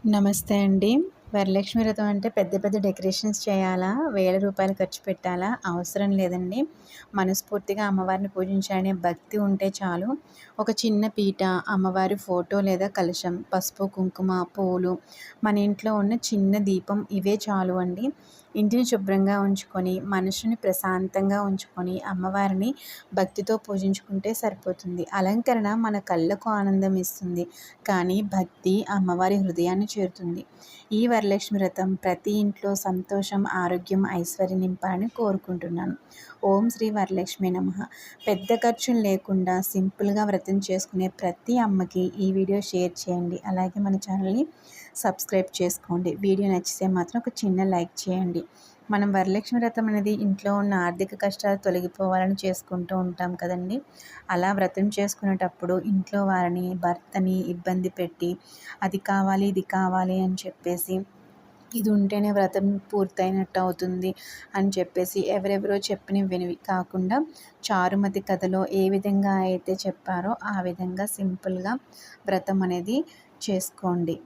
నమస్తే అండి. వరలక్ష్మి వ్రతం అంటే పెద్ద పెద్ద డెకరేషన్స్ చేయాలా? వేల రూపాయలు ఖర్చు పెట్టాలా? అవసరం లేదండి. మనస్ఫూర్తిగా అమ్మవారిని పూజించాలనే భక్తి ఉంటే చాలు. ఒక చిన్న పీట, అమ్మవారి ఫోటో లేదా కలశం, పసుపు, కుంకుమ, పూలు, మన ఇంట్లో ఉన్న చిన్న దీపం ఇవే చాలు అండి. ఇంటిని శుభ్రంగా ఉంచుకొని, మనసుని ప్రశాంతంగా ఉంచుకొని, అమ్మవారిని భక్తితో పూజించుకుంటే సరిపోతుంది. అలంకరణ మన కళ్ళకు ఆనందం ఇస్తుంది. కానీ భక్తి అమ్మవారి హృదయాన్ని చేరుతుంది. ఈ వరలక్ష్మి వ్రతం ప్రతి ఇంట్లో సంతోషం, ఆరోగ్యం, ఐశ్వర్యం నింపాలని కోరుకుంటున్నాను. ఓం శ్రీ వరలక్ష్మి నమః. పెద్ద ఖర్చులు లేకుండా సింపుల్గా వ్రతం చేసుకునే ప్రతి అమ్మకి ఈ వీడియో షేర్ చేయండి. అలాగే మన ఛానల్ని సబ్స్క్రైబ్ చేసుకోండి. వీడియో నచ్చితే మాత్రం ఒక చిన్న లైక్ చేయండి. మనం వరలక్ష్మి వ్రతం అనేది ఇంట్లో ఉన్న ఆర్థిక కష్టాలు తొలగిపోవాలని చేసుకుంటూ ఉంటాం కదండి. అలా వ్రతం చేసుకునేటప్పుడు ఇంట్లో వారిని, భర్తని ఇబ్బంది పెట్టి అది కావాలి, ఇది కావాలి అని చెప్పేసి, ఇది ఉంటేనే వ్రతం పూర్తయినట్టు అవుతుంది అని చెప్పేసి ఎవరెవరో చెప్పినవి వినివి కాకుండా చారుమతి కథలో ఏ విధంగా అయితే చెప్పారో ఆ విధంగా సింపుల్గా వ్రతం అనేది చేసుకోండి.